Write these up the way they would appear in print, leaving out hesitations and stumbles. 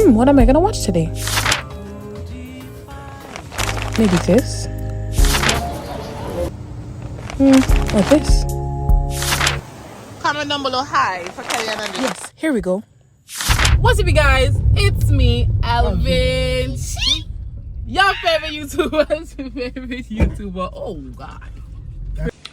What am I gonna watch today? Maybe this. Or this. Comment down below hi for Kelly and Andy. Yes, here we go. What's up, you guys? It's me, Alvinci. Your favorite YouTuber. Oh, God.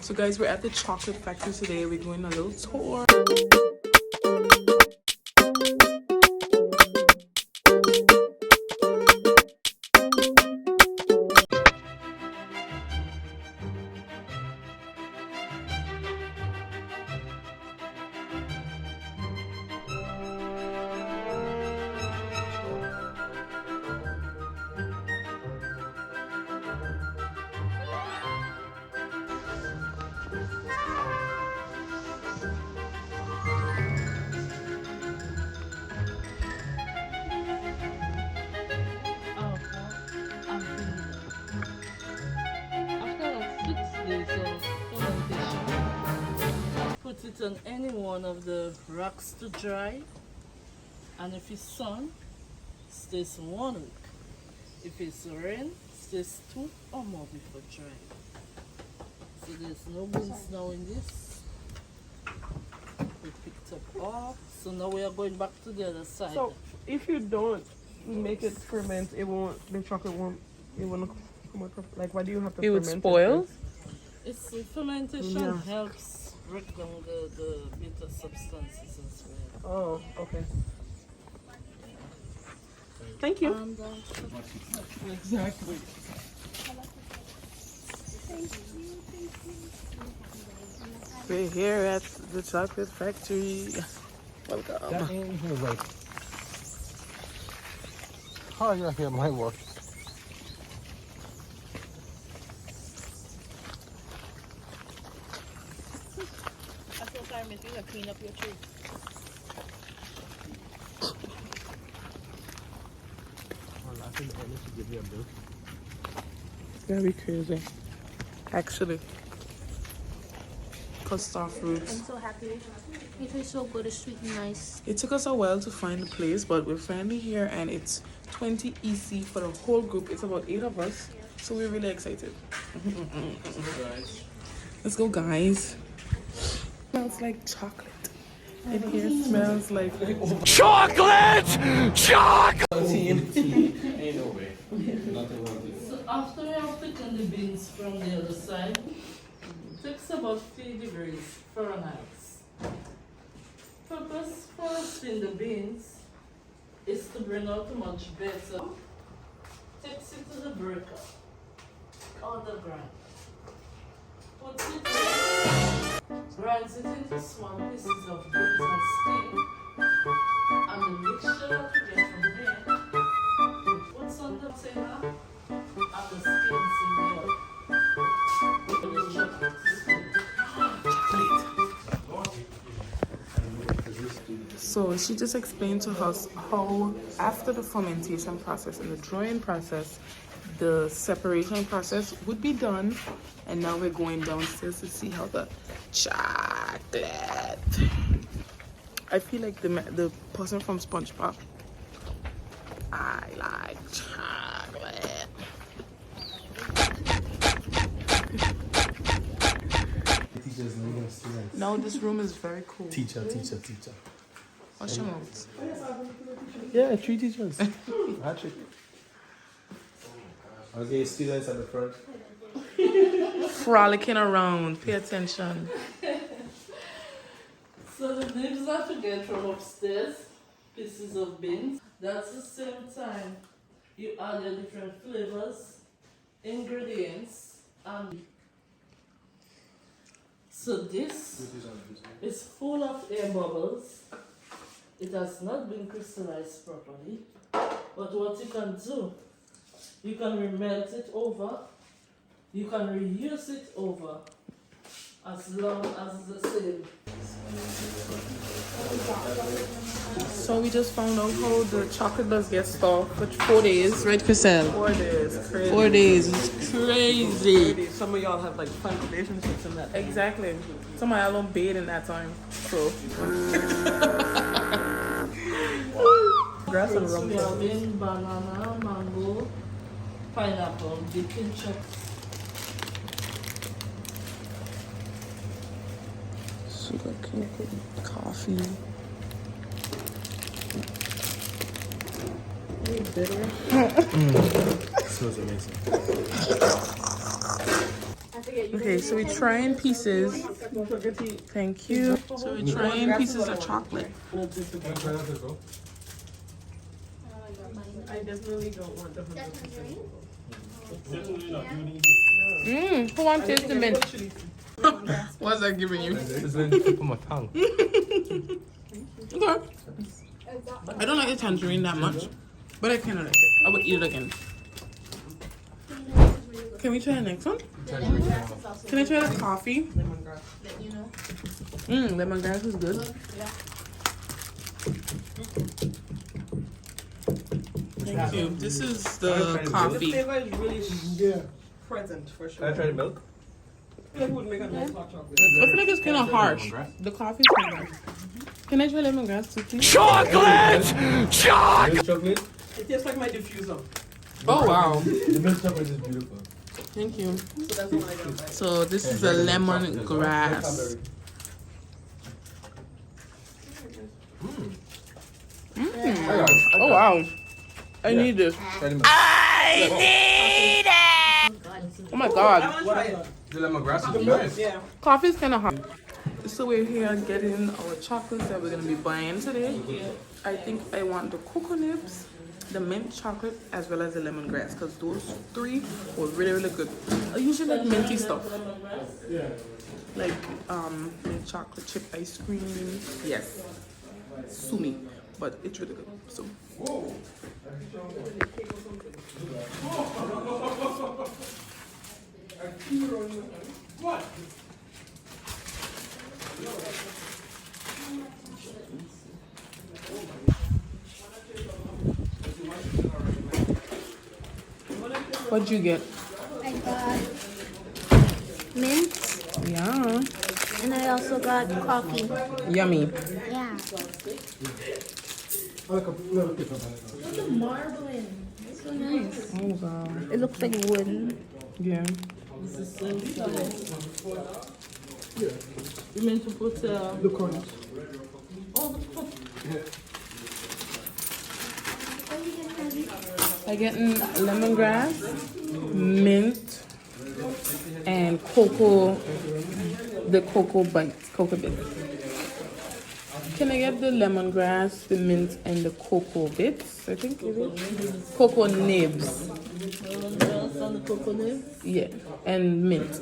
So, guys, we're at the chocolate factory today. We're going on a little tour. Put it on any one of the rocks to dry, and if it's sun, stays 1 week. If it's rain, stays 2 or more before dry. So there's no beans now in this. We picked up all, so now we are going back to the other side. So if you don't make it ferment, it won't. The chocolate won't. It won't come out. Like, why do you have to It would ferment spoil. it? It's fermentation Yeah. helps break down the bitter substances as well. Oh, okay. Thank you. And, Exactly. We're here at the chocolate factory. Welcome. That ain't here, right? How are you here? My work. clean up your tree. Well, I think Ellie should give you a bill. Very crazy. Actually. Custard fruits. I'm so happy. It tastes so good. It's sweet and nice. It took us a while to find the place, but we're finally here, and it's 20 EC for the whole group. It's about 8 of us, so we're really excited. Let's go, guys. Smells like chocolate. And here smells like Chocolate! Chocolate! So after we have taken the beans from the other side, it takes about 3 degrees Fahrenheit. Purpose for roasting the beans is to bring out much better. Takes it to the breaker or the grind. Puts it in, grinds it into small pieces of beans and steam. And the mixture that we get from here, we put on the table and the skins in the oil. For the chocolate to spin. So she just explained to us how after the fermentation process and the drying process, the separation process would be done. And now we're going downstairs to see how the chocolate. I feel like the person from SpongeBob. I like chocolate. Teachers leading students. Now this room is very cool. Teacher. Wash your mouth. Yeah, 3 teachers. Patrick. Okay, students at the front. Frolicking around. Pay attention. So the nibs that you get from upstairs, pieces of beans, that's the same time you add your different flavors, ingredients, and so this is full of air bubbles. It has not been crystallized properly, but what you can do, you can remelt it over, you can reuse it over, as long as it's the same. So we just found out how the chocolate does get stored for 4 days, right, Chriselle? 4 days. Crazy. 4 days. It's crazy. Some of y'all have like fun relationships in that. Exactly. Some of y'all don't bathe in that time. So Grass and rum. Alvin, banana, mango, pineapple, bacon chips. Sugar cake, coffee. Smells amazing. Okay, so we're trying pieces. Thank you. So we're trying pieces of chocolate. I definitely don't want the 100%. Who wants taste the mint? What's that giving you? This is in the tip of my tongue. Okay. I don't like the tangerine that much, but I kind of like it. I would eat it again. Can we try the next one? Can I try the coffee? Lemongrass is good. Thank you. This is the The coffee. flavor is really present for sure. Can I try the milk? I feel like it would make a nice hot chocolate. I feel like it's kind of harsh. The coffee is kind of harsh. Can I try lemongrass too, please? Chocolate! Chocolate? It tastes like my diffuser. Oh, wow. The milk chocolate is beautiful. Thank you. So that's the one I don't like. So this is a lemongrass. Oh, wow. I need this. Try the milk. Oh my god. I want to try it. The lemongrass is nice. Yeah. Coffee is kind of hot. So we're here getting our chocolates that we're going to be buying today. I think I want the cocoa nibs, the mint chocolate, as well as the lemongrass, because those three were really, really good. I usually like minty stuff. Like mint chocolate chip ice cream. Yes. Sue me. But it's really good. So. What? What'd you get? I got mint, Yeah. and I also got coffee. Yummy. Yeah. So nice. Oh wow. It looks like wood. Yeah. This is so solid. You meant to put the corners. Oh, the I getting lemongrass, mint, and cocoa. The cocoa bites, cocoa bits. Can I get the lemongrass, the mint, and the cocoa bits? I think it is. Cocoa nibs. lemongrass and the coconut. Yeah, and mint.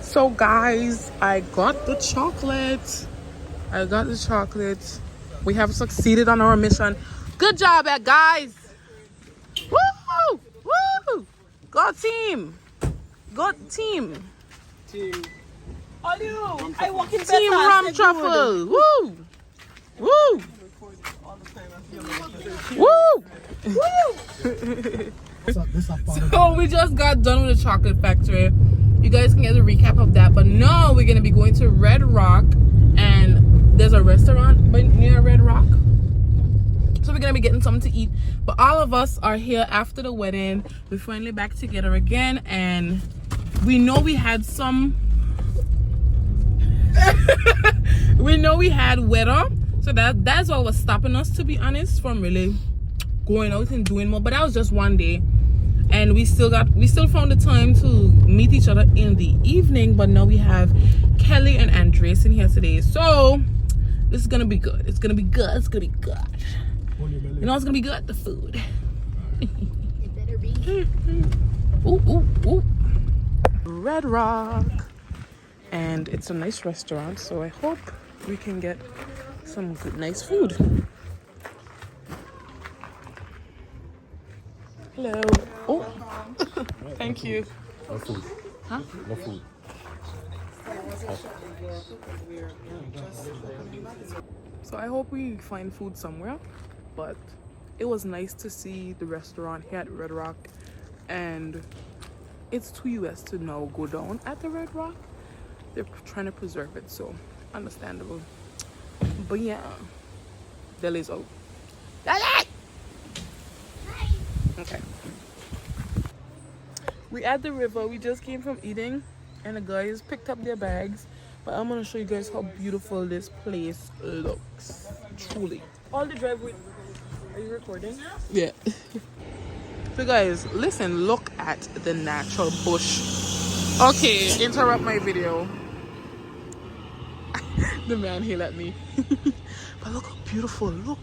So guys, I got the chocolate. We have succeeded on our mission. Good job, guys. Woo! Woo! Go team. Go team. Team. All you. I walk in Team better, rum I said truffle. Woo! Woo! all the time. Woo! So we just got done with the chocolate factory. You guys can get a recap of that. But now we're gonna be going to Red Rock, and there's a restaurant near Red Rock. So we're gonna be getting something to eat. But all of us are here after the wedding. We're finally back together again, and we know we had some. We know we had weather, so that's what was stopping us, to be honest, from really going out and doing more. But that was just one day. And we still found the time to meet each other in the evening. But now we have Kelly and Andres in here today, so this is gonna be good. It's gonna be good. It's gonna be good. You know it's gonna be good? The food. It better be. Ooh, ooh, ooh. Red Rock, and it's a nice restaurant, so I hope we can get some good, nice food. Hello. Oh, thank you. No food. Huh? No food. So I hope we find food somewhere, but it was nice to see the restaurant here at Red Rock, and it's too US to now go down at the Red Rock. They're trying to preserve it, so understandable. But yeah, Deli's out. Deli! Okay. We at the river. We just came from eating, and the guys picked up their bags. But I'm gonna show you guys how beautiful this place looks. Truly. All the driveway. Are you recording? Yeah. So guys, listen, look at the natural bush. Okay, interrupt my video. The man yelled at me. But look how beautiful. Look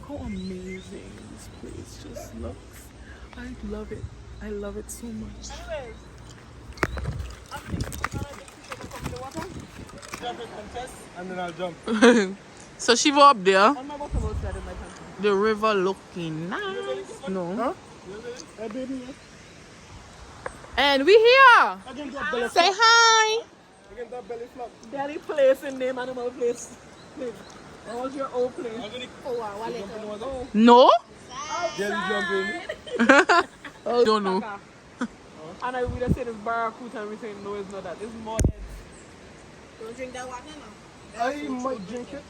how amazing this place just looks. I love it. I love it so much. And then I'll jump. So she was up there. On my bottom outside in my pants. The river looking nice. No. Huh? And we here. Again, that belly Say hi. Again, that belly flop. Belly place in name animal place. What was your old place? No? Jelly jumping. Oh, don't know. And I would have said it's barracuda and we say no, it's not that. It's more than. Don't drink that water now. I might drink it.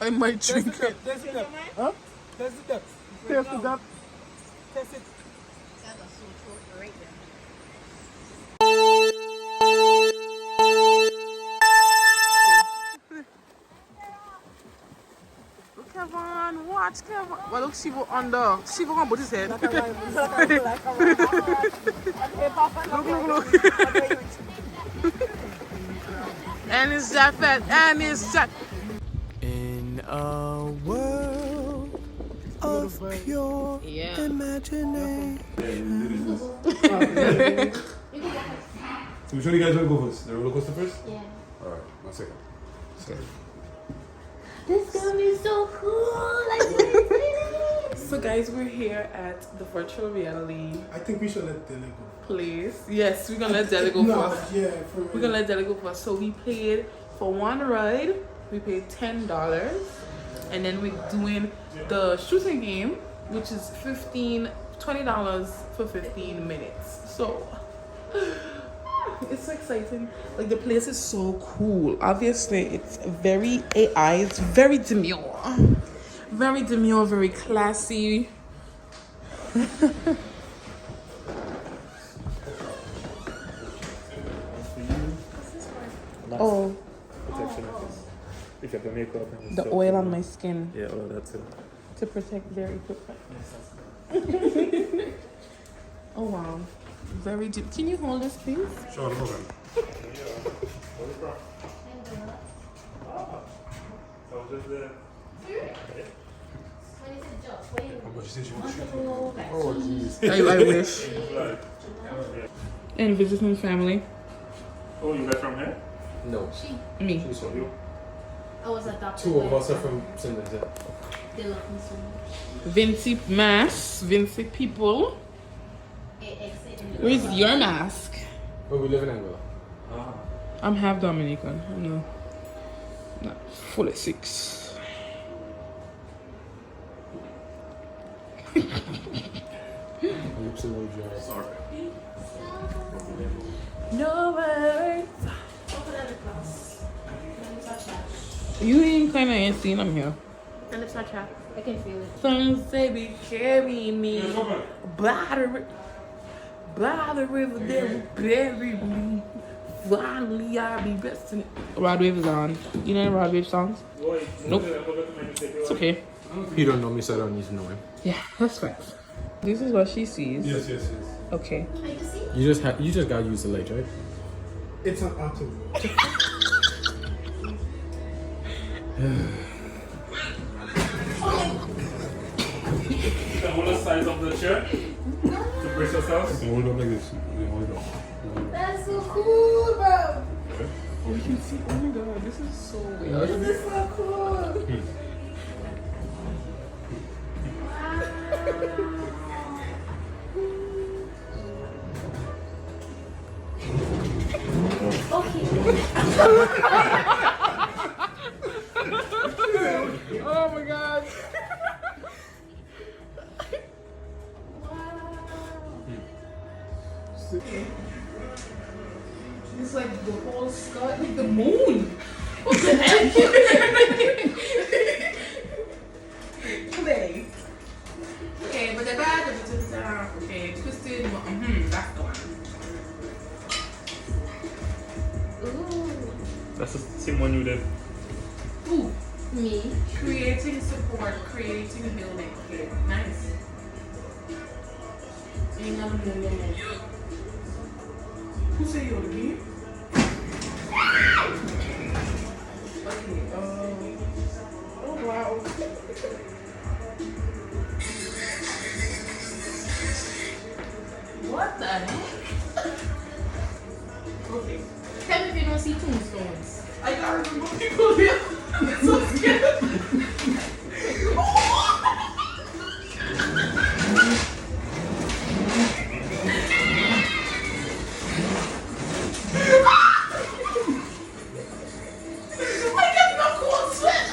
I might drink it. Taste it up. Huh? Taste it up. Taste it up. Taste it. That's a Xoxo right there. Look, Kevin, watch Kevin. Well, look, Shiva under. Shiva on put his head. Look, look. And it's that fat. And it's that. In a world of pure imagination. So which one do you guys want to go first? The roller coaster first? Yeah. Alright, 1 second. Sorry. This is gonna be so cool. Like, what is it? So, guys, we're here at the virtual reality I think we should let Dele go. place. Yes, we're gonna let Deli go first. Yeah, for real. We're gonna let Deli go first. So, we paid for one ride, we paid $10. And then we're doing the shooting game, which is $20 for 15 minutes. So, it's so exciting. Like, the place is so cool. Obviously, it's very AI. It's very demure. Very demure, very classy. Oh, Protection of this. If you have the makeup and the stuff. oil on my skin Yeah, well, that's it. to protect their equipment. Oh, wow. Very deep. Can you hold this, please? Sure, no problem. Oh, jeez. I wish. And visiting family. Oh, you guys from here? No. Me. She's from you. I was adopted. Two of us are from Simmons. Yeah. They love me so much. Vinci mask. Vinci people. Where's your mask? But we live in Angola. I'm half Dominican. I'm not fully 6. My lips are a little dry. Sorry. No worries. You ain't kind of ain't seen them here. And it's not trap. I can feel it. Some say be carry me by the river, they will bury me. Finally, I'll be best in it. Rod Wave is on. You know the Rod Wave songs? Nope. It's okay. You don't know me, so I don't need to know him. Yeah, that's facts. This is what she sees. Yes, yes, yes. Okay. You just got used to light, right? It's an auto. Hold the size of the chair to brace yourselves. Hold on like this. Hold on. That's so cool, bro. Oh, you can see. Oh my god, this is so weird. This is so cool. Oh my god. It's like the whole sky, like the moon. What the heck? Play. Okay, but the bad, okay, twisted, that's the one. Ooh. That's the same one you did. Ooh, Me. creating support, creating building. Okay, nice. Ain't nothing more, no more. Who say you're the game? Okay, oh wow. What the heck? Okay. Tell me if you don't see tombstones. I gotta remove people here. I'm so scared. I get no cold sweat.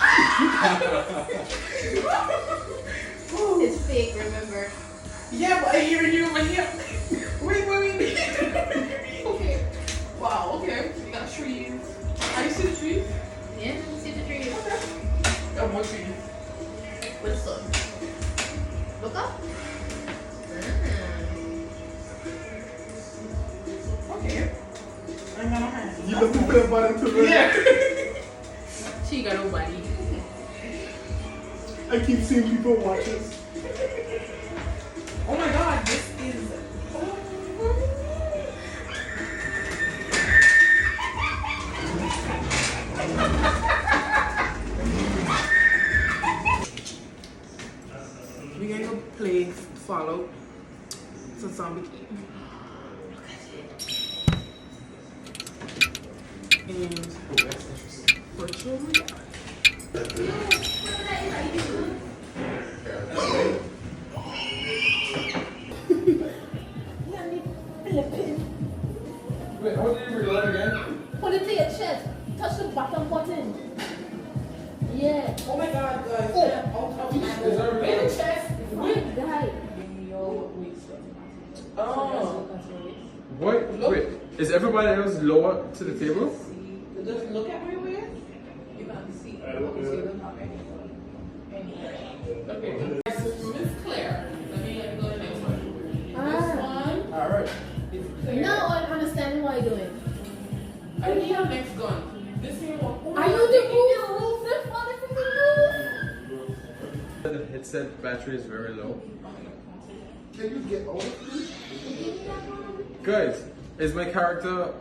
It's fake, remember? Yeah, but I hear you over here. Wait. Okay. Wow, okay. You got trees. I see the trees. Yeah, see the tree. Got more trees. With the sun. Look up. Okay. I'm gonna hand. You don't feel about it too, right? Yeah. She got nobody. I keep seeing people watch us. Oh my god, this is. We're gonna go play Follow. It's a zombie game. And virtual reality. Wait, how did you reload again? Put it to your chest. Touch the bottom button. Yeah. Oh my god, guys. Is that In the chest. Wait, guy. Oh. Wait, is everybody else lower to the table? Just look at my waist. You can't see. Okay. Miss Claire. Let me go to the next one. Ah. One. Alright. Is Claire. Now I'm understanding what you're doing. I need a next gun. This here one. Are you the roof? They're falling from the roof. The headset battery is very low. Can you get all of these? Guys, is my character